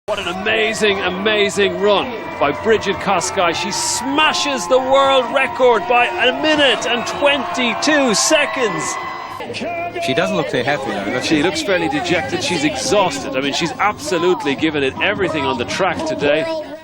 What an amazing, amazing run by Brigid Kosgei. She smashes the world record by 1 minute and 22 seconds. She doesn't look too happy though. She looks fairly dejected. She's exhausted. I mean, she's absolutely given it everything on the track today.